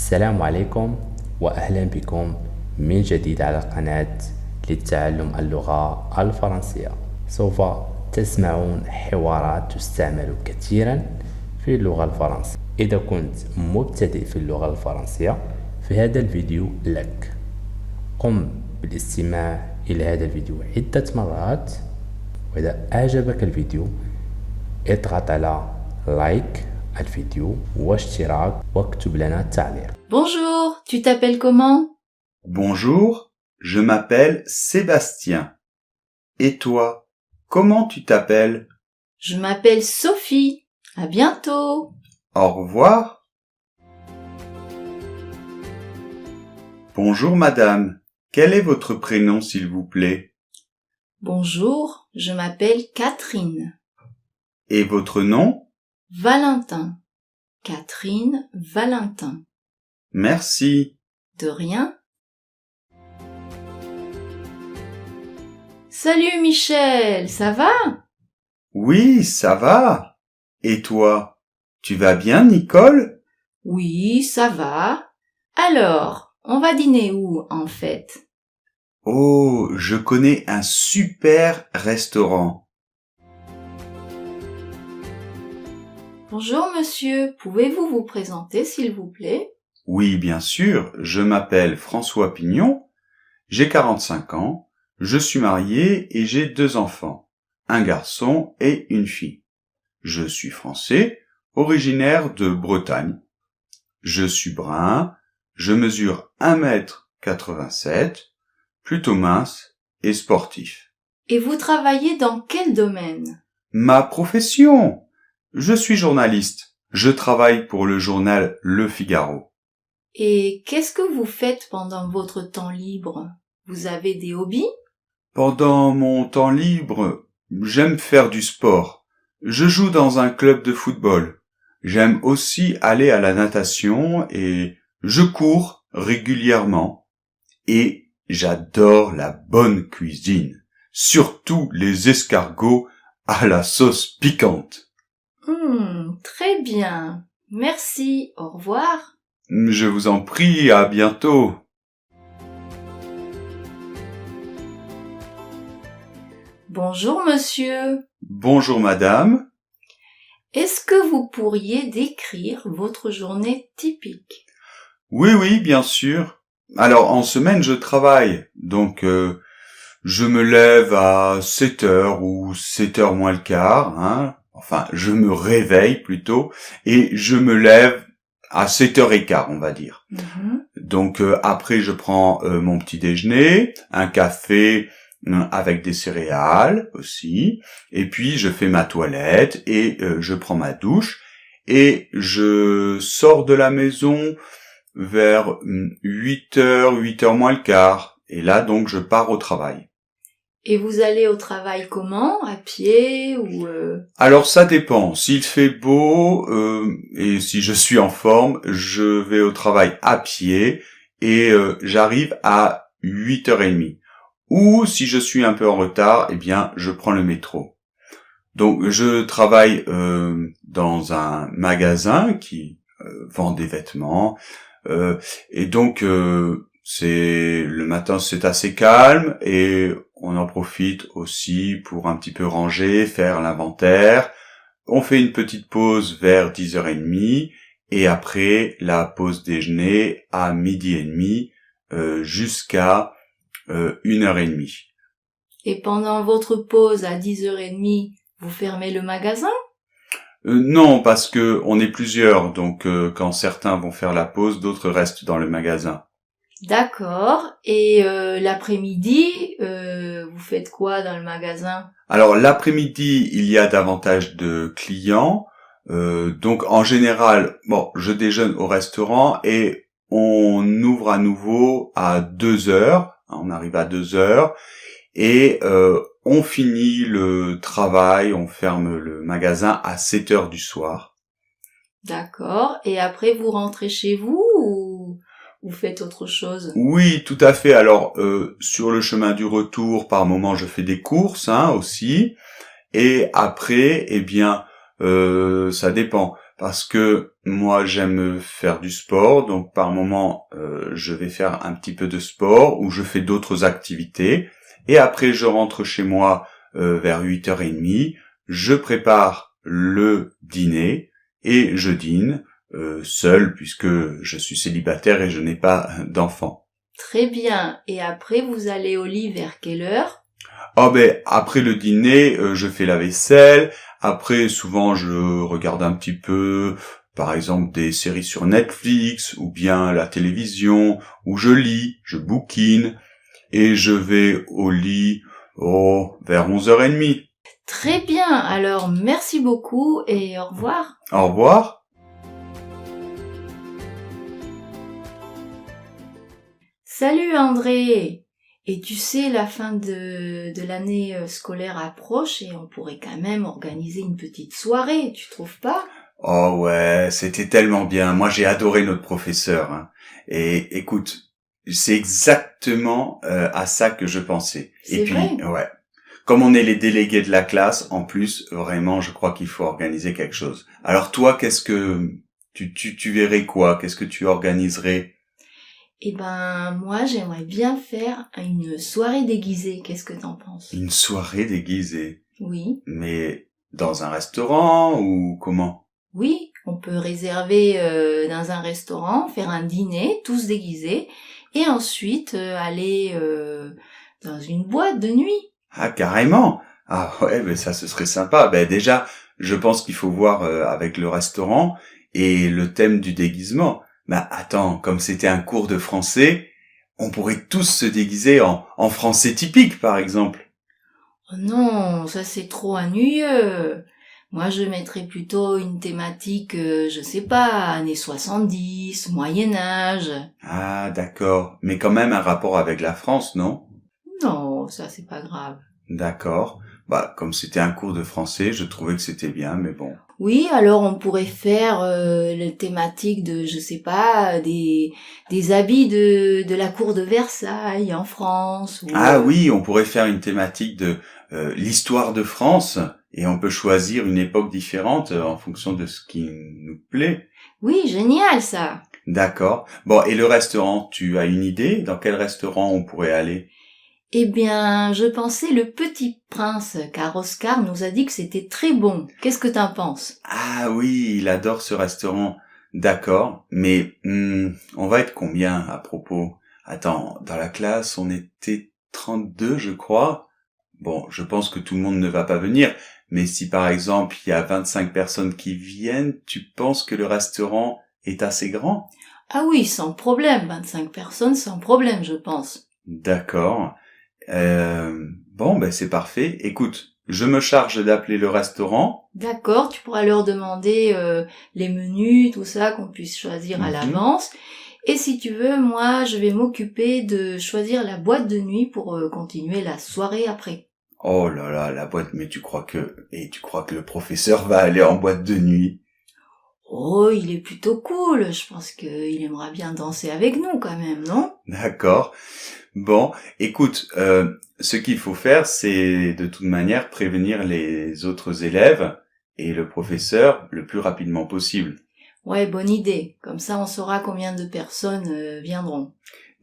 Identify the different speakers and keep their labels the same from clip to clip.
Speaker 1: السلام عليكم وأهلا بكم من جديد على قناة للتعلم اللغة الفرنسية. سوف تسمعون حوارات تستعمل كثيرا في اللغة الفرنسية. إذا كنت مبتدئ في اللغة الفرنسية فهذا الفيديو لك. قم بالاستماع إلى هذا الفيديو عدة مرات، وإذا أعجبك الفيديو اضغط على لايك الفيديو واشتراك واكتب لنا تعليق.
Speaker 2: Bonjour, tu t'appelles comment?
Speaker 3: Bonjour, je m'appelle Sébastien. Et toi, comment tu t'appelles?
Speaker 2: Je m'appelle Sophie. À bientôt.
Speaker 3: Au revoir. Bonjour madame, quel est votre prénom s'il vous plaît?
Speaker 2: Bonjour, je m'appelle Catherine.
Speaker 3: Et votre nom?
Speaker 2: Valentin. Catherine Valentin.
Speaker 3: Merci.
Speaker 2: De rien. Salut Michel, ça va?
Speaker 3: Oui, ça va. Et toi, tu vas bien Nicole?
Speaker 2: Oui, ça va. Alors, on va dîner où en fait?
Speaker 3: Oh, je connais un super restaurant.
Speaker 2: Bonjour monsieur, pouvez-vous vous présenter s'il vous plaît?
Speaker 3: Oui, bien sûr, je m'appelle François Pignon, j'ai 45 ans, je suis marié et j'ai 2 enfants, un garçon et une fille. Je suis français, originaire de Bretagne. Je suis brun, je mesure 1m87, plutôt mince et sportif.
Speaker 2: Et vous travaillez dans quel domaine?
Speaker 3: Ma profession? Je suis journaliste. Je travaille pour le journal Le Figaro.
Speaker 2: Et qu'est-ce que vous faites pendant votre temps libre? Vous avez des hobbies?
Speaker 3: Pendant mon temps libre, j'aime faire du sport. Je joue dans un club de football. J'aime aussi aller à la natation et je cours régulièrement. Et j'adore la bonne cuisine, surtout les escargots à la sauce piquante.
Speaker 2: Très bien. Merci. Au revoir.
Speaker 3: Je vous en prie, à bientôt.
Speaker 2: Bonjour monsieur.
Speaker 3: Bonjour madame.
Speaker 2: Est-ce que vous pourriez décrire votre journée typique?
Speaker 3: Oui, bien sûr. Alors, en semaine, je travaille. Donc, je me lève à 7h ou 7h moins le quart. Enfin, je me réveille plutôt. Et je me lève à 7h15, on va dire. Donc, après, je prends mon petit déjeuner, un café avec des céréales aussi. Et puis, je fais ma toilette et je prends ma douche. Et je sors de la maison vers 8h, 8h moins le quart. Et là, donc, je pars au travail.
Speaker 2: Et vous allez au travail comment? À pied ou...
Speaker 3: Alors, ça dépend. S'il fait beau et si je suis en forme, je vais au travail à pied et j'arrive à 8h30. Ou si je suis un peu en retard, eh bien, je prends le métro. Donc, je travaille dans un magasin qui vend des vêtements. Et donc, c'est le matin, c'est assez calme et on en profite aussi pour un petit peu ranger, faire l'inventaire. On fait une petite pause vers 10h30 et après la pause déjeuner à 12h30 jusqu'à 1h30.
Speaker 2: Et pendant votre pause à 10h30, vous fermez le magasin?
Speaker 3: Non, parce que on est plusieurs, donc quand certains vont faire la pause, d'autres restent dans le magasin.
Speaker 2: D'accord. Et l'après-midi, vous faites quoi dans le magasin?
Speaker 3: Alors l'après-midi, il y a davantage de clients, donc en général, je déjeune au restaurant et on ouvre à nouveau à 2h, on arrive à 2h, et on finit le travail, on ferme le magasin à 7h du soir.
Speaker 2: D'accord. Et après, vous rentrez chez vous ou vous faites autre chose?
Speaker 3: Oui, tout à fait. Alors, sur le chemin du retour, par moment, je fais des courses aussi. Et après, eh bien, ça dépend. parce que moi j'aime faire du sport, donc par moment je vais faire un petit peu de sport ou je fais d'autres activités et après je rentre chez moi vers 8h30, je prépare le dîner et je dîne seul puisque je suis célibataire et je n'ai pas d'enfant.
Speaker 2: Très bien. Et après, vous allez au lit vers quelle heure?
Speaker 3: Ah ben après le dîner, je fais la vaisselle. Après, souvent, je regarde un petit peu, par exemple, des séries sur Netflix ou bien la télévision, ou je lis, je bouquine et je vais au lit vers 11h30.
Speaker 2: Très bien. Alors, merci beaucoup et au revoir.
Speaker 3: Au revoir.
Speaker 2: Salut André. Et tu sais, la fin de l'année scolaire approche et on pourrait quand même organiser une petite soirée, tu trouves pas?
Speaker 3: Oh ouais, c'était tellement bien. Moi, j'ai adoré notre professeur, hein. Et écoute, c'est exactement à ça que je pensais.
Speaker 2: C'est
Speaker 3: Et puis,
Speaker 2: vrai?
Speaker 3: ouais, comme on est les délégués de la classe, en plus, vraiment, je crois qu'il faut organiser quelque chose. Alors toi, qu'est-ce que tu verrais quoi? Qu'est-ce que tu organiserais?
Speaker 2: Eh ben, moi, j'aimerais bien faire une soirée déguisée. Qu'est-ce que t'en penses?
Speaker 3: Une soirée déguisée.
Speaker 2: Oui.
Speaker 3: Mais dans un restaurant ou comment?
Speaker 2: Oui, on peut réserver dans un restaurant, faire un dîner, tous déguisés, et ensuite aller dans une boîte de nuit.
Speaker 3: Ah, carrément. Ah ouais, mais ça, ce serait sympa. Ben déjà, je pense qu'il faut voir avec le restaurant et le thème du déguisement. Ben attends, comme c'était un cours de français, on pourrait tous se déguiser en français typique, par exemple.
Speaker 2: Oh non, ça c'est trop ennuyeux. Moi, je mettrais plutôt une thématique, je sais pas, années 70, Moyen Âge.
Speaker 3: Ah, d'accord. Mais quand même un rapport avec la France, non?
Speaker 2: Non, ça c'est pas grave.
Speaker 3: D'accord. Bah, comme c'était un cours de français, je trouvais que c'était bien, mais bon.
Speaker 2: Oui, alors on pourrait faire les thématiques de, je sais pas, des habits de la cour de Versailles en France. Ou,
Speaker 3: Ah oui, on pourrait faire une thématique de l'histoire de France et on peut choisir une époque différente en fonction de ce qui nous plaît.
Speaker 2: Oui, génial ça.
Speaker 3: D'accord. Bon, et le restaurant, tu as une idée dans quel restaurant on pourrait aller?
Speaker 2: Eh bien, je pensais Le Petit Prince, car Oscar nous a dit que c'était très bon. Qu'est-ce que t'en penses?
Speaker 3: Ah oui, il adore ce restaurant. D'accord, mais on va être combien à propos? Attends, dans la classe, on était 32, je crois. Bon, je pense que tout le monde ne va pas venir, mais si par exemple il y a 25 personnes qui viennent, tu penses que le restaurant est assez grand?
Speaker 2: Ah oui, sans problème, 25 personnes sans problème, je pense.
Speaker 3: D'accord. Bon, ben c'est parfait. Écoute, je me charge d'appeler le restaurant.
Speaker 2: D'accord, tu pourras leur demander les menus, tout ça, qu'on puisse choisir à
Speaker 3: Mhm.
Speaker 2: l'avance. Et si tu veux, moi, je vais m'occuper de choisir la boîte de nuit pour continuer la soirée après.
Speaker 3: Oh là là, la boîte, mais tu crois que le professeur va aller en boîte de nuit?
Speaker 2: Oh, il est plutôt cool, je pense qu'il aimera bien danser avec nous quand même, non?
Speaker 3: D'accord. Bon, écoute, ce qu'il faut faire, c'est de toute manière prévenir les autres élèves et le professeur le plus rapidement possible.
Speaker 2: Ouais, bonne idée. Comme ça, on saura combien de personnes viendront.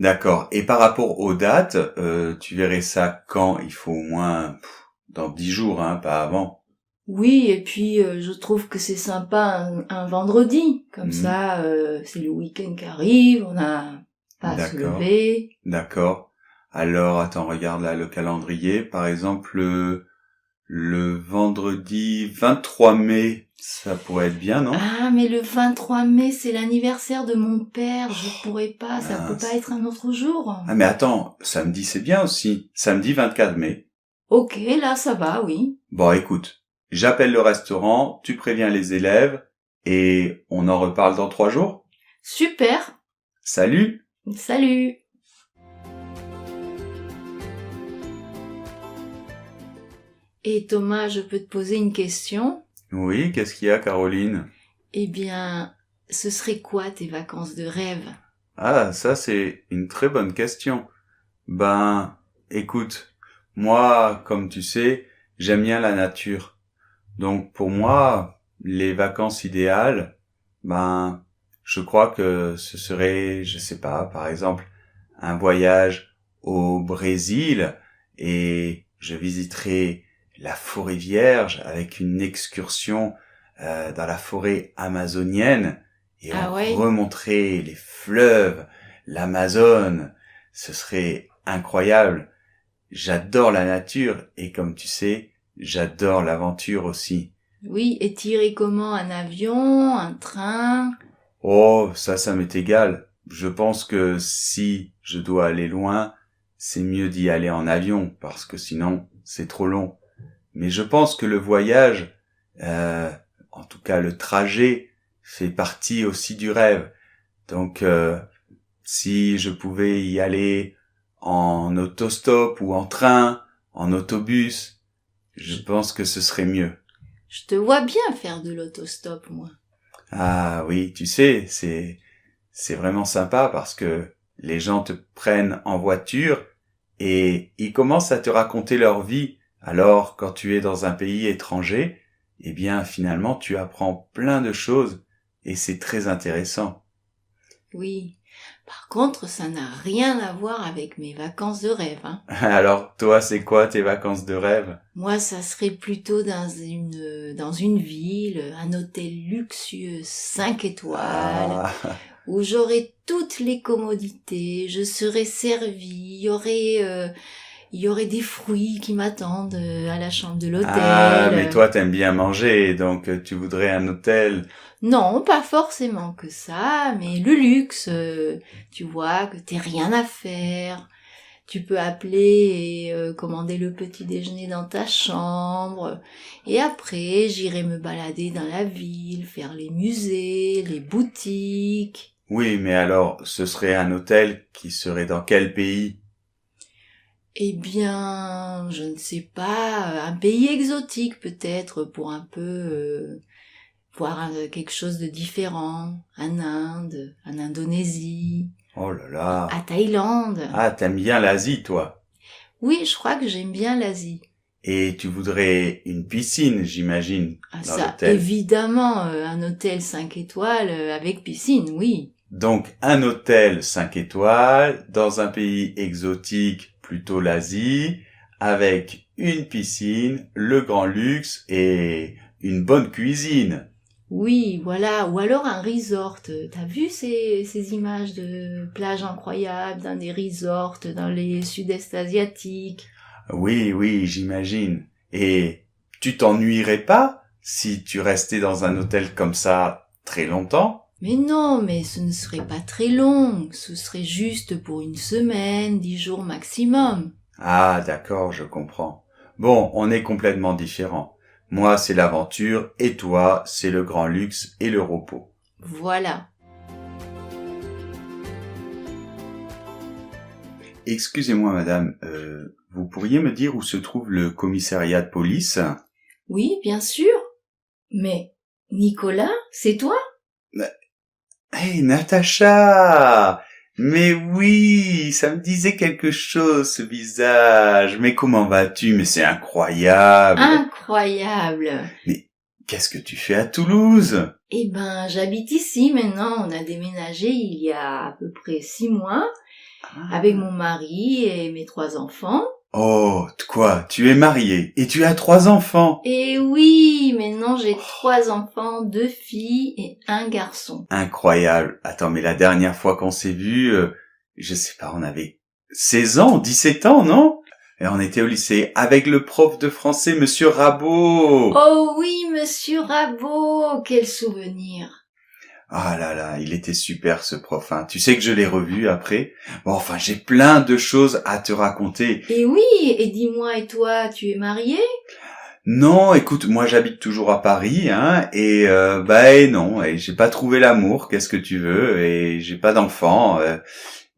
Speaker 3: D'accord. Et par rapport aux dates, tu verrais ça quand? Il faut au moins dans 10 jours, hein, pas avant.
Speaker 2: Oui, et puis je trouve que c'est sympa un vendredi. Comme
Speaker 3: Mhm.
Speaker 2: ça, c'est le week-end qui arrive, on a pas à se
Speaker 3: D'accord.
Speaker 2: lever.
Speaker 3: D'accord. Alors, attends, regarde là le calendrier. Par exemple, le vendredi 23 mai, ça pourrait être bien, non?
Speaker 2: Ah, mais le 23 mai, c'est l'anniversaire de mon père, je pourrais pas, ça peut
Speaker 3: mince.
Speaker 2: pas être un autre jour.
Speaker 3: Ah, mais attends, samedi c'est bien aussi. Samedi 24 mai.
Speaker 2: Ok, là ça va, oui.
Speaker 3: Bon, écoute, j'appelle le restaurant, tu préviens les élèves et on en reparle dans 3 jours.
Speaker 2: Super,
Speaker 3: Salut!
Speaker 2: salut. Et Thomas, je peux te poser une question?
Speaker 3: Oui, qu'est-ce qu'il y a, Caroline?
Speaker 2: Eh bien, ce serait quoi tes vacances de rêve?
Speaker 3: Ah, ça c'est une très bonne question. Ben, écoute, moi, comme tu sais, j'aime bien la nature. Donc pour moi, les vacances idéales, ben, je crois que ce serait, je sais pas, par exemple, un voyage au Brésil et je visiterai la forêt vierge avec une excursion dans la forêt amazonienne et
Speaker 2: Ah
Speaker 3: on
Speaker 2: ouais?
Speaker 3: remonterait les fleuves, l'Amazone. Ce serait incroyable. J'adore la nature et comme tu sais, j'adore l'aventure aussi.
Speaker 2: Oui, et tirer comment? Un avion, un train?
Speaker 3: Oh, ça m'est égal. Je pense que si je dois aller loin, c'est mieux d'y aller en avion parce que sinon c'est trop long. Mais je pense que le voyage, en tout cas le trajet, fait partie aussi du rêve. Donc si je pouvais y aller en autostop ou en train, en autobus, je pense que ce serait mieux.
Speaker 2: Je te vois bien faire de l'autostop, moi.
Speaker 3: Ah oui, tu sais, c'est vraiment sympa parce que les gens te prennent en voiture et ils commencent à te raconter leur vie. Alors, quand tu es dans un pays étranger, eh bien, finalement, tu apprends plein de choses et c'est très intéressant.
Speaker 2: Oui. Par contre, ça n'a rien à voir avec mes vacances de rêve, hein.
Speaker 3: Alors, toi, c'est quoi tes vacances de rêve?
Speaker 2: Moi, ça serait plutôt dans une ville, un hôtel luxueux 5 étoiles,
Speaker 3: Ah,
Speaker 2: où j'aurais toutes les commodités, je serais servie, il y aurait des fruits qui m'attendent à la chambre de
Speaker 3: ah, mais
Speaker 2: l'hôtel.
Speaker 3: toi, t'aimes bien manger, donc tu voudrais un hôtel.
Speaker 2: Non, pas forcément que ça, mais le luxe, tu vois, que t'aies rien à faire. Tu peux appeler et commander le petit déjeuner dans ta chambre. Et après, j'irai me balader dans la ville, faire les musées, les boutiques.
Speaker 3: Oui, mais alors, ce serait un hôtel qui serait dans quel pays?
Speaker 2: Eh bien, je ne sais pas, un pays exotique peut-être pour un peu voir quelque chose de différent. En Inde, en Indonésie,
Speaker 3: Oh là là.
Speaker 2: à Thaïlande.
Speaker 3: Ah, t'aimes bien l'Asie, toi.
Speaker 2: Oui, je crois que j'aime bien l'Asie.
Speaker 3: Et tu voudrais une piscine, j'imagine,
Speaker 2: Ah,
Speaker 3: dans
Speaker 2: ça,
Speaker 3: l'hôtel.
Speaker 2: évidemment, un hôtel 5 étoiles avec piscine, oui.
Speaker 3: Donc, un hôtel 5 étoiles dans un pays exotique, plutôt l'Asie, avec une piscine, le grand luxe et une bonne cuisine.
Speaker 2: Oui, voilà. Ou alors un resort. T'as vu ces images de plages incroyables dans des resorts dans les sud-est asiatiques?
Speaker 3: Oui, oui, j'imagine. Et tu t'ennuierais pas si tu restais dans un hôtel comme ça très longtemps?
Speaker 2: Mais non, mais ce ne serait pas très long. Ce serait juste pour une semaine, 10 jours maximum.
Speaker 3: Ah, d'accord, je comprends. Bon, on est complètement différents. Moi, c'est l'aventure, et toi, c'est le grand luxe et le repos.
Speaker 2: Voilà.
Speaker 3: Excusez-moi, madame, vous pourriez me dire où se trouve le commissariat de police?
Speaker 2: Oui, bien sûr. Mais, Nicolas, c'est toi?
Speaker 3: Hey, Natacha! Mais oui, ça me disait quelque chose, ce visage. Mais comment vas-tu? Mais c'est incroyable.
Speaker 2: Incroyable.
Speaker 3: Mais qu'est-ce que tu fais à Toulouse?
Speaker 2: Eh ben, j'habite ici maintenant. On a déménagé il y a à peu près 6 mois avec mon mari et mes 3 enfants.
Speaker 3: Oh, quoi? Tu es mariée et tu as 3 enfants.
Speaker 2: Et oui, maintenant j'ai 3 enfants, 2 filles et un garçon.
Speaker 3: Incroyable. Attends, mais la dernière fois qu'on s'est vus, je sais pas, on avait 16 ans, 17 ans, non? Et on était au lycée avec le prof de français, Monsieur Rabot.
Speaker 2: Oh oui, monsieur Rabot, quel souvenir.
Speaker 3: Ah là là, il était super ce prof, hein. Tu sais que je l'ai revu après. Bon, enfin, j'ai plein de choses à te raconter.
Speaker 2: Et oui, et dis-moi, et toi, tu es marié?
Speaker 3: Non, écoute, moi j'habite toujours à Paris, hein, et non, et j'ai pas trouvé l'amour, qu'est-ce que tu veux, et j'ai pas d'enfant,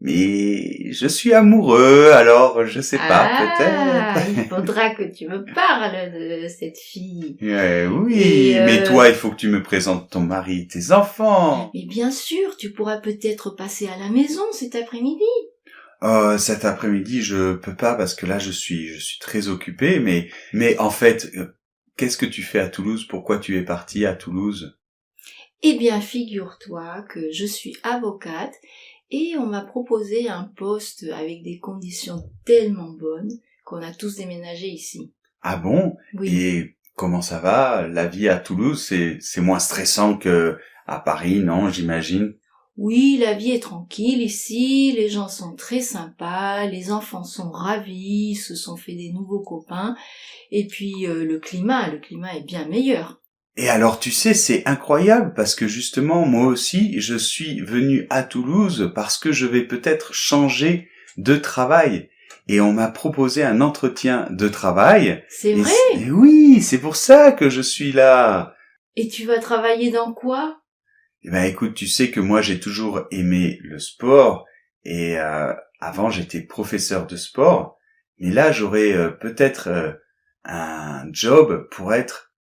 Speaker 3: mais je suis amoureux, alors je sais pas, peut-être.
Speaker 2: Il faudra que tu me parles de cette fille.
Speaker 3: Oui,
Speaker 2: Et,
Speaker 3: mais toi, il faut que tu me présentes ton mari et tes enfants.
Speaker 2: Mais bien sûr, tu pourras peut-être passer à la maison cet après-midi.
Speaker 3: Cet après-midi, je peux pas parce que là, je suis très occupé, mais en fait, qu'est-ce que tu fais à Toulouse? Pourquoi tu es partie à Toulouse?
Speaker 2: Eh bien, figure-toi que je suis avocate et on m'a proposé un poste avec des conditions tellement bonnes qu'on a tous déménagé ici.
Speaker 3: Ah bon?
Speaker 2: Oui.
Speaker 3: Et comment ça va? La vie à Toulouse, c'est moins stressant que à Paris, non, j'imagine?
Speaker 2: Oui, la vie est tranquille ici, les gens sont très sympas, les enfants sont ravis, se sont fait des nouveaux copains, et puis le climat est bien meilleur.
Speaker 3: Et alors, tu sais, c'est incroyable parce que justement, moi aussi, je suis venu à Toulouse parce que je vais peut-être changer de travail. Et on m'a proposé un entretien de travail.
Speaker 2: C'est vrai?
Speaker 3: Et oui, c'est pour ça que je suis là.
Speaker 2: Et tu vas travailler dans quoi?
Speaker 3: Eh ben, écoute, tu sais que moi, j'ai toujours aimé le sport. Et avant, j'étais professeur de sport. Mais là, j'aurais peut-être un job pour être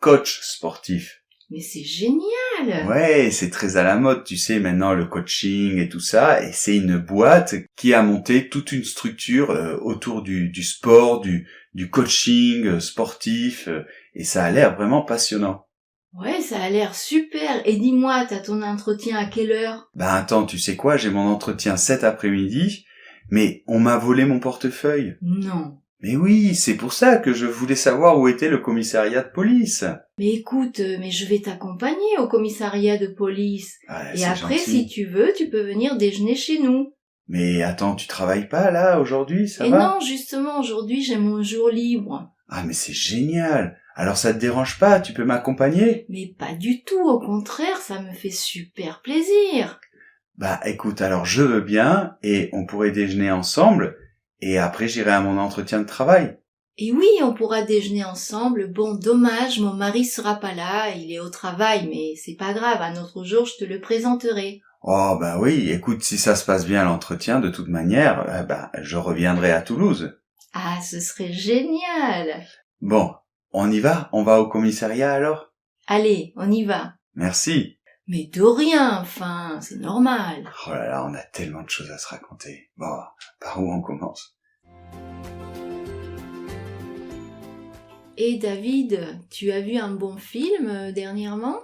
Speaker 3: coach sportif.
Speaker 2: Mais c'est génial!
Speaker 3: Ouais, c'est très à la mode, tu sais, maintenant le coaching et tout ça, et c'est une boîte qui a monté toute une structure autour du sport, du coaching sportif, et ça a l'air vraiment passionnant.
Speaker 2: Ouais, ça a l'air super. Et dis-moi, t'as ton entretien à quelle heure?
Speaker 3: Ben attends, tu sais quoi, j'ai mon entretien cet après-midi, mais on m'a volé mon portefeuille.
Speaker 2: Non.
Speaker 3: Mais oui, c'est pour ça que je voulais savoir où était le commissariat de police.
Speaker 2: Mais écoute, mais je vais t'accompagner au commissariat de police.
Speaker 3: Ouais,
Speaker 2: Et
Speaker 3: c'est
Speaker 2: après,
Speaker 3: gentil.
Speaker 2: si tu veux, tu peux venir déjeuner chez nous.
Speaker 3: Mais attends, tu travailles pas là aujourd'hui, ça
Speaker 2: Et
Speaker 3: va?
Speaker 2: non, justement, aujourd'hui, j'ai mon jour libre.
Speaker 3: Ah mais c'est génial. Alors ça te dérange pas, tu peux m'accompagner?
Speaker 2: Mais pas du tout, au contraire, ça me fait super plaisir.
Speaker 3: Bah écoute, alors je veux bien et on pourrait déjeuner ensemble et après j'irai à mon entretien de travail.
Speaker 2: Et oui, on pourra déjeuner ensemble. Bon, dommage, mon mari sera pas là, il est au travail, mais c'est pas grave, un autre jour, je te le présenterai.
Speaker 3: Oh bah oui, écoute, si ça se passe bien l'entretien, de toute manière, je reviendrai à Toulouse.
Speaker 2: Ah, ce serait génial.
Speaker 3: Bon, on y va? On va au commissariat alors?
Speaker 2: Allez, on y va.
Speaker 3: Merci.
Speaker 2: Mais de rien, enfin, c'est normal.
Speaker 3: Oh là là, on a tellement de choses à se raconter. Bon, par où on commence?
Speaker 2: Et David, tu as vu un bon film dernièrement?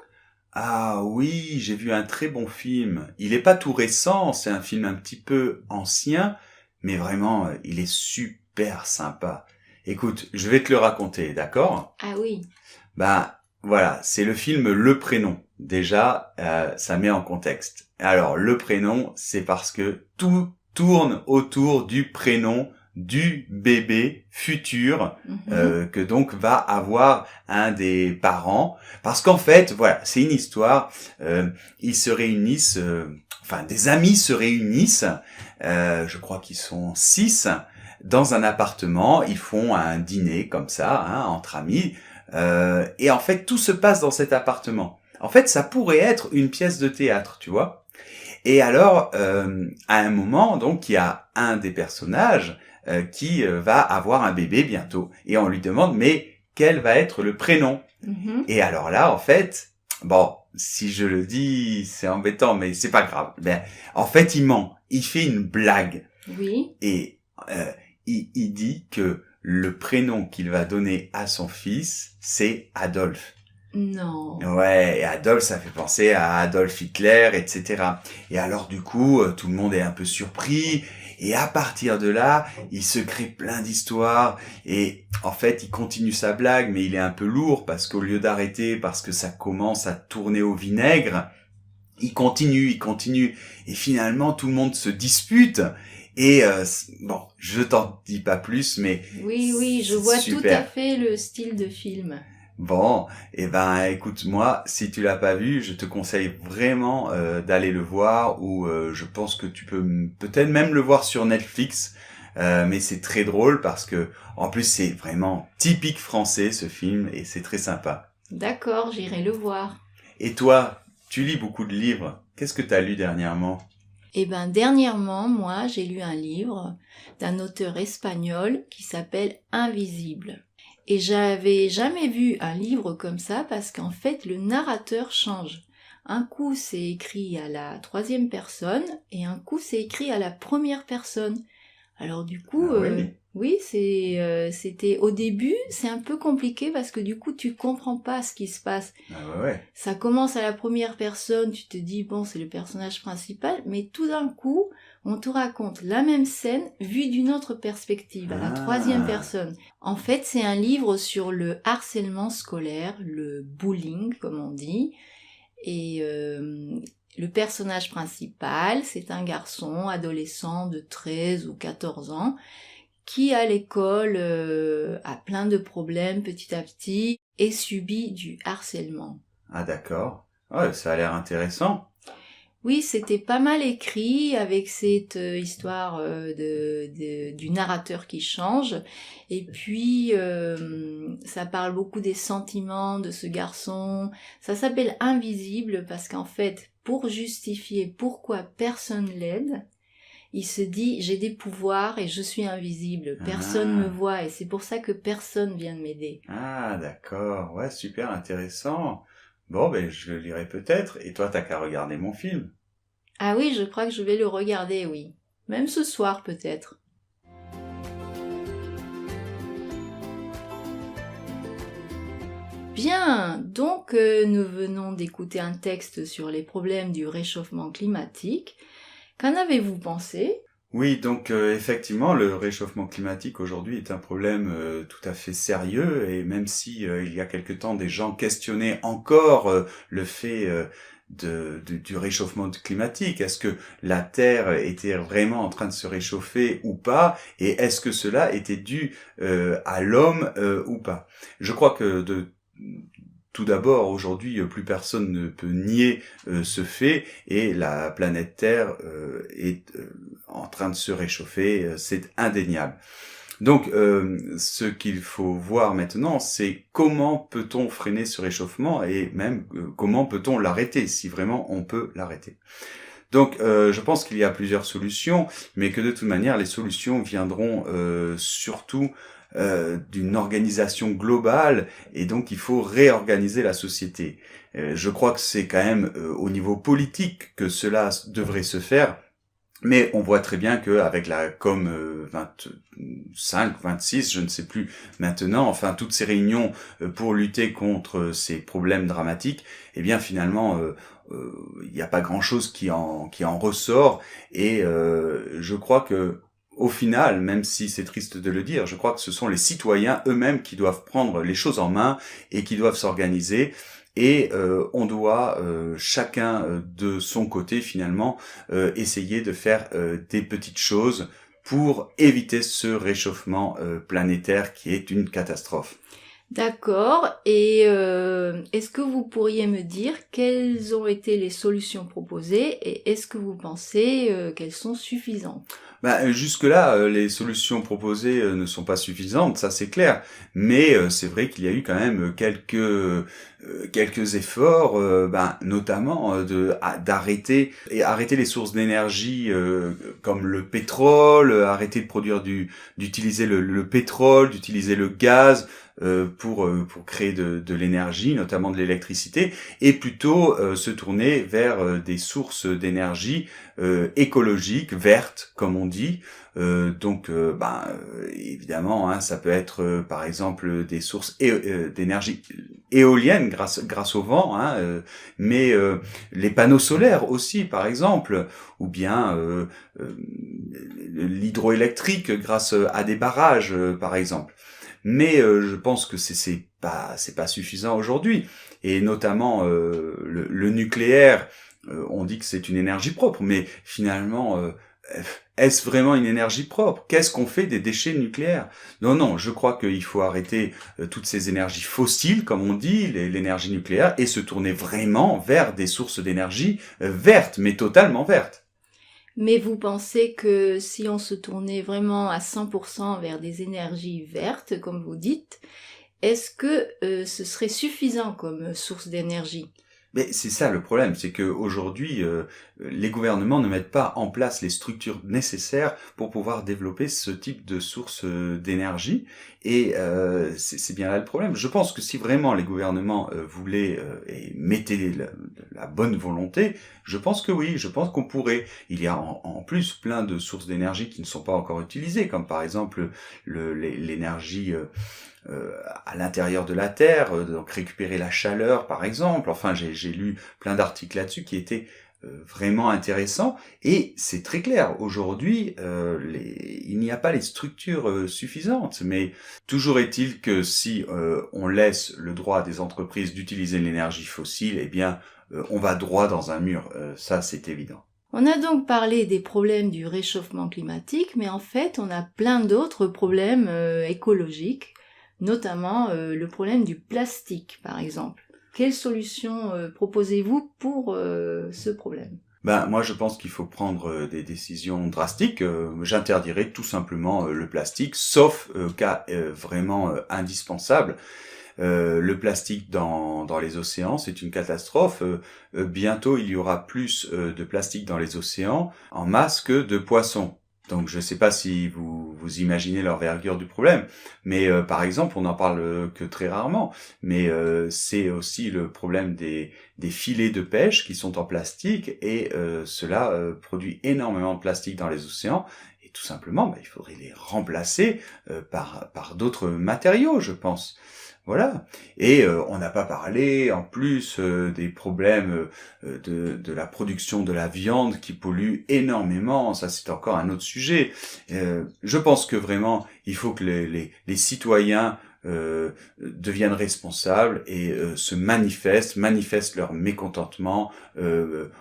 Speaker 3: Ah oui, j'ai vu un très bon film. Il est pas tout récent, c'est un film un petit peu ancien, mais vraiment, il est super sympa. Écoute, je vais te le raconter, d'accord?
Speaker 2: Ah oui.
Speaker 3: Ben voilà, c'est le film Le Prénom. Déjà, ça met en contexte. Alors, le prénom, c'est parce que tout tourne autour du prénom du bébé futur que donc va avoir un des parents. Parce qu'en fait, voilà, c'est une histoire. Ils se réunissent, des amis se réunissent. Je crois qu'ils sont 6 dans un appartement. Ils font un dîner comme ça, entre amis. Et en fait, tout se passe dans cet appartement. En fait, ça pourrait être une pièce de théâtre, tu vois. Et alors, à un moment, donc, il y a un des personnages qui va avoir un bébé bientôt. Et on lui demande, mais quel va être le prénom? Et alors là, en fait, bon, si je le dis, c'est embêtant, mais c'est pas grave. Ben, en fait, il ment. Il fait une blague.
Speaker 2: Oui.
Speaker 3: Et il dit que le prénom qu'il va donner à son fils, c'est Adolphe.
Speaker 2: Non.
Speaker 3: Ouais, et Adolphe, ça fait penser à Adolf Hitler, etc. Et alors du coup, tout le monde est un peu surpris, et à partir de là, il se crée plein d'histoires, et en fait, il continue sa blague, mais il est un peu lourd, parce qu'au lieu d'arrêter, parce que ça commence à tourner au vinaigre, il continue, et finalement, tout le monde se dispute, et bon, je t'en dis pas plus, mais
Speaker 2: oui, je vois super. Tout à fait le style de film.
Speaker 3: Bon, écoute, moi, si tu l'as pas vu, je te conseille vraiment d'aller le voir, ou je pense que tu peux peut-être même le voir sur Netflix, mais c'est très drôle parce que en plus c'est vraiment typique français ce film et c'est très sympa.
Speaker 2: D'accord, j'irai le voir.
Speaker 3: Et toi, tu lis beaucoup de livres. Qu'est-ce que tu as lu dernièrement?
Speaker 2: Eh ben, dernièrement, moi, j'ai lu un livre d'un auteur espagnol qui s'appelle Invisible. Et j'avais jamais vu un livre comme ça parce qu'en fait, le narrateur change. Un coup, c'est écrit à la 3e personne et un coup, c'est écrit à la 1re personne. Alors du coup,
Speaker 3: Ah oui.
Speaker 2: oui, c'était au début, c'est un peu compliqué parce que du coup, tu comprends pas ce qui se passe.
Speaker 3: Ah ouais.
Speaker 2: Ça commence à la première personne, tu te dis, bon, c'est le personnage principal, mais tout d'un coup, on te raconte la même scène vue d'une autre perspective, à la troisième personne. En fait, c'est un livre sur le harcèlement scolaire, le bullying, comme on dit, et le personnage principal, c'est un garçon adolescent de 13 ou 14 ans qui, à l'école, a plein de problèmes petit à petit et subit du harcèlement.
Speaker 3: Ah d'accord. Ouais, ça a l'air intéressant.
Speaker 2: Oui, c'était pas mal écrit avec cette histoire du narrateur qui change. Et puis, ça parle beaucoup des sentiments de ce garçon. Ça s'appelle Invisible parce qu'en fait, pour justifier pourquoi personne l'aide, il se dit, j'ai des pouvoirs et je suis invisible. Personne me voit et c'est pour ça que personne vient de m'aider.
Speaker 3: Ah d'accord. Ouais, super intéressant. Bon, ben je le lirai peut-être. Et toi, t'as qu'à regarder mon film.
Speaker 2: Ah oui, je crois que je vais le regarder, oui. Même ce soir peut-être. Bien, donc nous venons d'écouter un texte sur les problèmes du réchauffement climatique. Qu'en avez-vous pensé ?
Speaker 3: Oui, donc effectivement, le réchauffement climatique aujourd'hui est un problème tout à fait sérieux, et même si il y a quelque temps des gens questionnaient encore le fait du réchauffement climatique, est-ce que la Terre était vraiment en train de se réchauffer ou pas, et est-ce que cela était dû à l'homme ou pas. Je crois que tout d'abord, aujourd'hui, plus personne ne peut nier ce fait, et la planète Terre est en train de se réchauffer, c'est indéniable. Donc, ce qu'il faut voir maintenant, c'est comment peut-on freiner ce réchauffement, et même comment peut-on l'arrêter, si vraiment on peut l'arrêter. Donc, je pense qu'il y a plusieurs solutions, mais que de toute manière, les solutions viendront surtout d'une organisation globale, et donc il faut réorganiser la société. Je crois que c'est quand même au niveau politique que cela devrait se faire, mais on voit très bien qu'avec la COM 25, 26, je ne sais plus maintenant, enfin toutes ces réunions pour lutter contre ces problèmes dramatiques, eh bien finalement il n'y a pas grand-chose qui en ressort, et je crois que au final, même si c'est triste de le dire, je crois que ce sont les citoyens eux-mêmes qui doivent prendre les choses en main et qui doivent s'organiser. Et on doit chacun de son côté finalement essayer de faire des petites choses pour éviter ce réchauffement planétaire qui est une catastrophe.
Speaker 2: D'accord. Et est-ce que vous pourriez me dire quelles ont été les solutions proposées et est-ce que vous pensez qu'elles sont suffisantes ?
Speaker 3: Jusque-là, les solutions proposées ne sont pas suffisantes, ça c'est clair. Mais c'est vrai qu'il y a eu quand même quelques efforts, notamment d'arrêter les sources d'énergie comme le pétrole, arrêter de produire d'utiliser le pétrole, d'utiliser le gaz pour créer de l'énergie, notamment de l'électricité, et plutôt se tourner vers des sources d'énergie écologiques, vertes, comme on dit. Évidemment, hein, ça peut être par exemple des sources d'énergie éolienne grâce au vent, hein, mais les panneaux solaires aussi, par exemple, ou bien l'hydroélectrique grâce à des barrages, par exemple. Mais je pense que c'est pas suffisant aujourd'hui, et notamment le nucléaire. On dit que c'est une énergie propre, mais finalement, est-ce vraiment une énergie propre ? Qu'est-ce qu'on fait des déchets nucléaires ? Non, je crois qu'il faut arrêter toutes ces énergies fossiles, comme on dit, l'énergie nucléaire, et se tourner vraiment vers des sources d'énergie vertes, mais totalement vertes.
Speaker 2: Mais vous pensez que si on se tournait vraiment à 100% vers des énergies vertes, comme vous dites, est-ce que ce serait suffisant comme source d'énergie ?
Speaker 3: Mais c'est ça le problème, c'est que aujourd'hui, les gouvernements ne mettent pas en place les structures nécessaires pour pouvoir développer ce type de source d'énergie, et c'est bien là le problème. Je pense que si vraiment les gouvernements voulaient et mettaient la bonne volonté, je pense que oui, je pense qu'on pourrait. Il y a en plus plein de sources d'énergie qui ne sont pas encore utilisées, comme par exemple l'énergie à l'intérieur de la Terre, donc récupérer la chaleur par exemple. Enfin, j'ai lu plein d'articles là-dessus qui étaient vraiment intéressants, et c'est très clair. Aujourd'hui, il n'y a pas les structures suffisantes, mais toujours est-il que si on laisse le droit à des entreprises d'utiliser l'énergie fossile, eh bien, on va droit dans un mur. Ça, c'est évident.
Speaker 2: On a donc parlé des problèmes du réchauffement climatique, mais en fait, on a plein d'autres problèmes écologiques, notamment le problème du plastique, par exemple. Quelle solution proposez-vous pour ce problème ?
Speaker 3: Moi, je pense qu'il faut prendre des décisions drastiques. J'interdirais tout simplement le plastique, sauf cas vraiment indispensable. Le plastique dans les océans, c'est une catastrophe. Bientôt, il y aura plus de plastique dans les océans en masse que de poissons. Donc je ne sais pas si vous imaginez l'envergure du problème, mais par exemple, on n'en parle que très rarement, mais c'est aussi le problème des filets de pêche qui sont en plastique, et cela produit énormément de plastique dans les océans, et tout simplement, il faudrait les remplacer par d'autres matériaux, je pense. Voilà. Et on n'a pas parlé en plus des problèmes de la production de la viande qui pollue énormément. Ça, c'est encore un autre sujet. Je pense que vraiment, il faut que les citoyens deviennent responsables et se manifestent leur mécontentement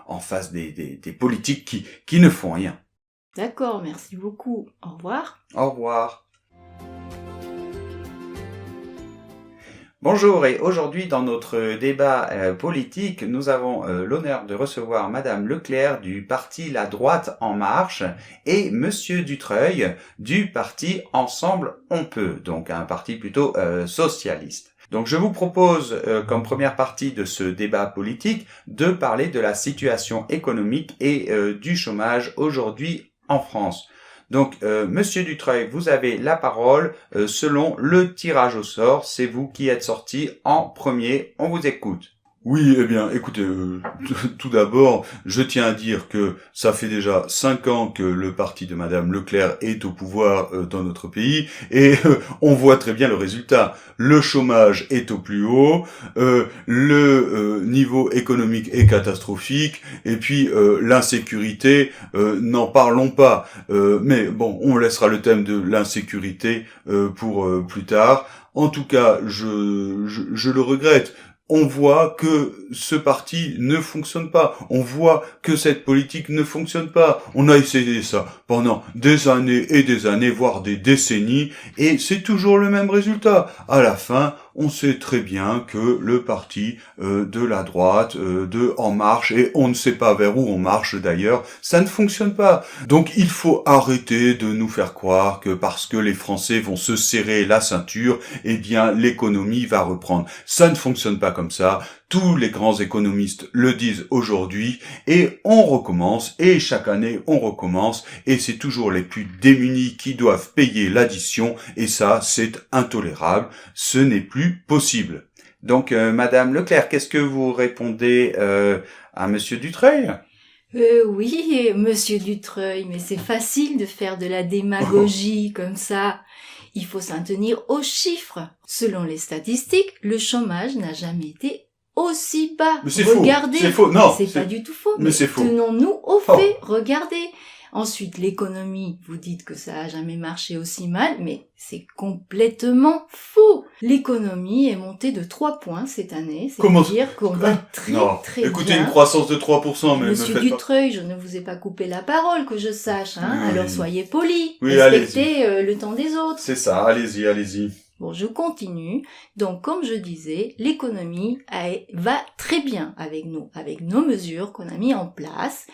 Speaker 3: en face des politiques qui ne font rien.
Speaker 2: D'accord, merci beaucoup. Au revoir.
Speaker 3: Au revoir. Bonjour, et aujourd'hui dans notre débat politique, nous avons l'honneur de recevoir Madame Leclerc du parti La Droite En Marche et Monsieur Dutreuil du parti Ensemble On Peut, donc un parti plutôt socialiste. Donc je vous propose comme première partie de ce débat politique de parler de la situation économique et du chômage aujourd'hui en France. Donc, Monsieur Dutreuil, vous avez la parole selon le tirage au sort. C'est vous qui êtes sorti en premier. On vous écoute.
Speaker 4: Oui, eh bien, écoutez, tout d'abord, je tiens à dire que ça fait déjà 5 ans que le parti de Madame Leclerc est au pouvoir dans notre pays, et on voit très bien le résultat. Le chômage est au plus haut, le niveau économique est catastrophique, et puis l'insécurité, n'en parlons pas. Mais bon, on laissera le thème de l'insécurité pour plus tard. En tout cas, je le regrette. On voit que ce parti ne fonctionne pas. On voit que cette politique ne fonctionne pas. On a essayé ça pendant des années et des années, voire des décennies, et c'est toujours le même résultat. À la fin, on sait très bien que le parti de la droite, de En Marche, et on ne sait pas vers où on marche d'ailleurs, ça ne fonctionne pas. Donc il faut arrêter de nous faire croire que parce que les Français vont se serrer la ceinture, eh bien l'économie va reprendre. Ça ne fonctionne pas comme ça. Tous les grands économistes le disent aujourd'hui, et on recommence, et chaque année on recommence, et c'est toujours les plus démunis qui doivent payer l'addition, et ça c'est intolérable, ce n'est plus possible. Donc Madame Leclerc, qu'est-ce que vous répondez à Monsieur Dutreuil ?
Speaker 2: Oui, Monsieur Dutreuil, mais c'est facile de faire de la démagogie comme ça. Il faut s'en tenir aux chiffres. Selon les statistiques, le chômage n'a jamais été aussi bas.
Speaker 4: Mais c'est
Speaker 2: regardez,
Speaker 4: faux, c'est faux, non,
Speaker 2: c'est pas du tout faux,
Speaker 4: mais c'est faux.
Speaker 2: tenons-nous aux faits, regardez. Ensuite, l'économie, vous dites que ça a jamais marché aussi mal, mais c'est complètement faux. L'économie est montée de 3 points cette année, c'est-à-dire qu'on va très bien.
Speaker 4: Écoutez, une croissance de 3%, mais
Speaker 2: Monsieur Dutreuil, je ne vous ai pas coupé la parole, que je sache, hein.
Speaker 4: Oui.
Speaker 2: Alors soyez poli,
Speaker 4: Oui,
Speaker 2: respectez le temps des autres.
Speaker 4: C'est ça, allez-y.
Speaker 2: Bon, je continue. Donc, comme je disais, l'économie va très bien avec nous, avec nos mesures qu'on a mis en place.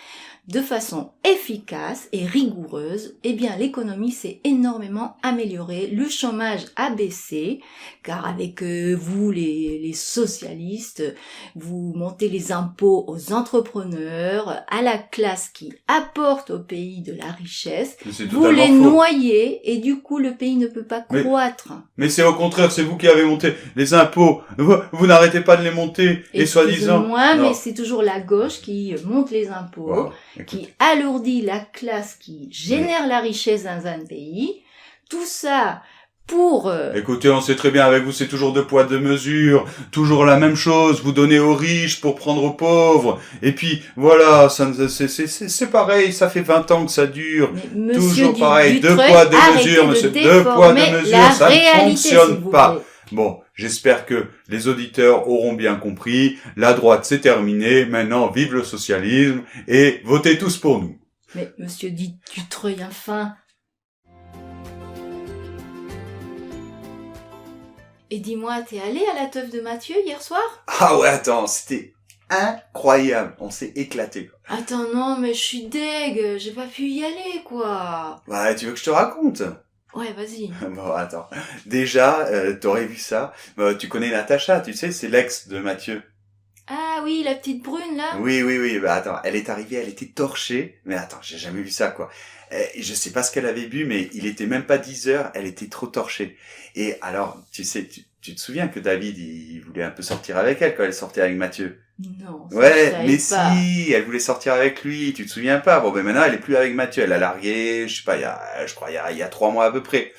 Speaker 2: de façon efficace et rigoureuse, eh bien l'économie s'est énormément améliorée, le chômage a baissé, car avec vous les socialistes, vous montez les impôts aux entrepreneurs, à la classe qui apporte au pays de la richesse, vous les noyez et du coup le pays ne peut pas croître.
Speaker 4: Mais c'est au contraire, c'est vous qui avez monté les impôts, vous n'arrêtez pas de les monter et soi-disant...
Speaker 2: Excusez-moi, mais c'est toujours la gauche qui monte les impôts, qui alourdit la classe qui génère la richesse dans un pays, tout ça pour...
Speaker 4: Écoutez, on sait très bien, avec vous, c'est toujours deux poids, deux mesures, toujours la même chose, vous donnez aux riches pour prendre aux pauvres, et puis, voilà, c'est pareil, ça fait 20 ans que ça dure, toujours pareil, deux poids, deux mesures, monsieur, deux poids, deux mesures, ça ne fonctionne pas. Bon, j'espère que les auditeurs auront bien compris, la droite c'est terminé, maintenant vive le socialisme, et votez tous pour nous.
Speaker 2: Mais monsieur Dutreuil, enfin... Et dis-moi, t'es allé à la teuf de Mathieu hier soir?
Speaker 3: Ah ouais, attends, c'était incroyable, on s'est éclaté.
Speaker 2: Attends, non, mais je suis deg, j'ai pas pu y aller, quoi.
Speaker 3: Ouais, tu veux que je te raconte?
Speaker 2: Ouais, vas-y.
Speaker 3: Bon, attends. Déjà, t'aurais vu ça. Tu connais Natacha, tu sais, c'est l'ex de Mathieu.
Speaker 2: Ah oui, la petite brune, là?
Speaker 3: Oui, bah attends, elle est arrivée, elle était torchée. Mais attends, j'ai jamais vu ça, quoi. Je sais pas ce qu'elle avait bu, mais il était même pas 10 heures, elle était trop torchée. Et alors, tu sais, tu te souviens que David, il voulait un peu sortir avec elle quand elle sortait avec Mathieu?
Speaker 2: Non,
Speaker 3: ouais, mais
Speaker 2: pas.
Speaker 3: Si, elle voulait sortir avec lui, tu te souviens pas? Bon, ben maintenant, elle est plus avec Mathieu, elle a largué, je sais pas, il y a 3 mois à peu près.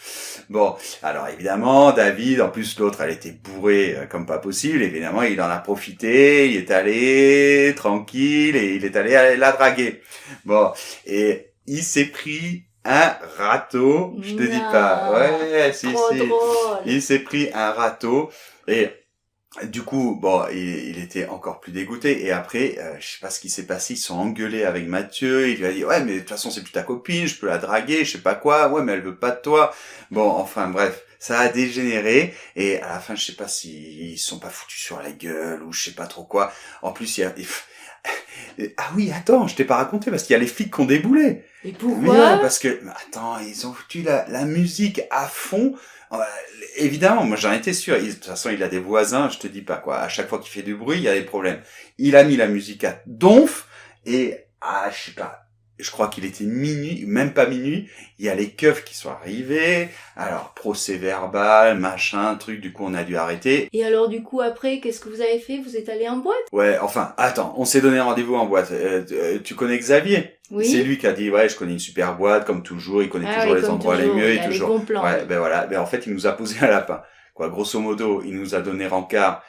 Speaker 3: Bon, alors évidemment, David, en plus l'autre, elle était bourrée comme pas possible, évidemment, il en a profité, il est allé tranquille et il est allé la draguer. Bon, et il s'est pris un râteau, je te dis pas. Ouais, si.
Speaker 2: Drôle.
Speaker 3: Il s'est pris un râteau et du coup, bon, il était encore plus dégoûté. Et après, je sais pas ce qui s'est passé, ils se sont engueulés avec Mathieu. Il lui a dit, ouais, mais de toute façon, c'est plus ta copine, je peux la draguer, je sais pas quoi. Ouais, mais elle veut pas de toi. Bon, enfin, bref, ça a dégénéré. Et à la fin, je sais pas s'ils se sont pas foutus sur la gueule ou je sais pas trop quoi. En plus, ah oui, attends, je t'ai pas raconté parce qu'il y a les flics qui ont déboulé.
Speaker 2: Et pourquoi?
Speaker 3: Mais ouais, parce que, attends, ils ont foutu la musique à fond. Évidemment, moi j'en étais sûr. De toute façon, il a des voisins, je te dis pas quoi. À chaque fois qu'il fait du bruit, il y a des problèmes. Il a mis la musique à donf et je sais pas. Je crois qu'il était minuit, même pas minuit. Il y a les keufs qui sont arrivés. Alors procès verbal, machin, truc. Du coup, on a dû arrêter.
Speaker 2: Et alors du coup après, qu'est-ce que vous avez fait? Vous êtes allé en boîte?
Speaker 3: Ouais, enfin, attends, on s'est donné rendez-vous en boîte. Tu connais Xavier?
Speaker 2: Oui.
Speaker 3: C'est lui qui a dit, ouais, je connais une super boîte, comme toujours, il connaît toujours les endroits les mieux et toujours.
Speaker 2: Les bons plans.
Speaker 3: Ouais, ben voilà, ben en fait, il nous a posé un lapin. Quoi, grosso modo, il nous a donné rencard,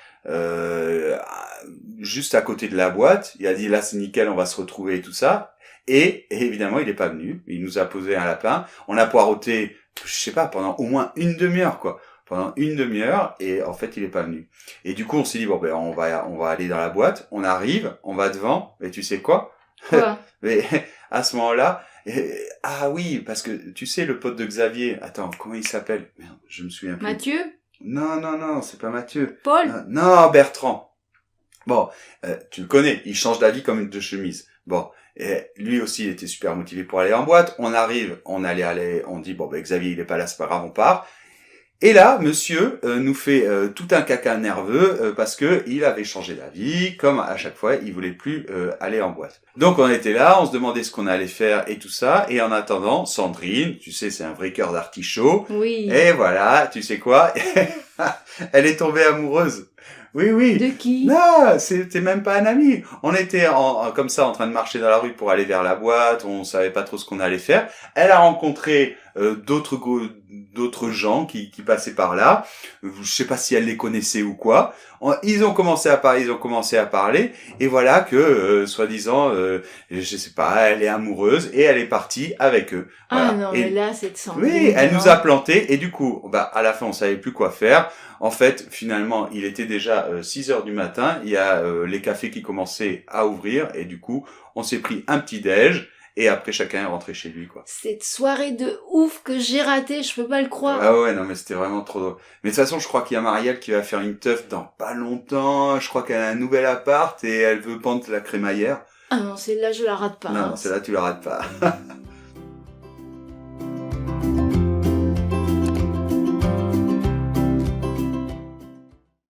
Speaker 3: juste à côté de la boîte. Il a dit, là, c'est nickel, on va se retrouver et tout ça. Et évidemment, il est pas venu. Il nous a posé un lapin. On a poireauté, je sais pas, pendant au moins une demi-heure, quoi. Pendant une demi-heure, et en fait, il est pas venu. Et du coup, on s'est dit, bon, ben, on va aller dans la boîte. On arrive, on va devant, et tu sais quoi?
Speaker 2: Quoi?
Speaker 3: Mais à ce moment-là, ah oui, parce que tu sais le pote de Xavier, attends, comment il s'appelle? Merde, je me souviens plus.
Speaker 2: Mathieu?
Speaker 3: Non, c'est pas Mathieu.
Speaker 2: Paul?
Speaker 3: Non, Bertrand. Bon, tu le connais, il change d'avis comme une de chemise. Bon, et lui aussi, il était super motivé pour aller en boîte. On arrive, on dit bon, ben Xavier, il est pas là, c'est pas grave, on part. Et là, monsieur nous fait tout un caca nerveux parce que il avait changé d'avis, comme à chaque fois, il voulait plus aller en boîte. Donc on était là, on se demandait ce qu'on allait faire et tout ça, et en attendant, Sandrine, tu sais, c'est un vrai cœur d'artichaut.
Speaker 2: Oui.
Speaker 3: Et voilà, tu sais quoi? Elle est tombée amoureuse. Oui.
Speaker 2: De qui?
Speaker 3: Non, c'était même pas un ami. On était comme ça en train de marcher dans la rue pour aller vers la boîte, on savait pas trop ce qu'on allait faire. Elle a rencontré d'autres gens qui passaient par là. Je sais pas si elle les connaissait ou quoi. Ils ont commencé à parler, et voilà que soi-disant, je sais pas, elle est amoureuse et elle est partie avec eux.
Speaker 2: Ah
Speaker 3: voilà.
Speaker 2: non, mais là c'est de Sandrine.
Speaker 3: Oui, elle nous a planté et du coup, à la fin on savait plus quoi faire. En fait, finalement, il était déjà 6 heures du matin, il y a les cafés qui commençaient à ouvrir et du coup, on s'est pris un petit déj. Et après, chacun est rentré chez lui, quoi.
Speaker 2: Cette soirée de ouf que j'ai ratée, je peux pas le croire.
Speaker 3: Ah ouais, non, mais c'était vraiment trop drôle. Mais de toute façon, je crois qu'il y a Marielle qui va faire une teuf dans pas longtemps. Je crois qu'elle a un nouvel appart et elle veut pendre la crémaillère.
Speaker 2: Ah non, celle-là, je la rate pas.
Speaker 3: Non,
Speaker 2: hein.
Speaker 3: celle-là, tu la rates pas.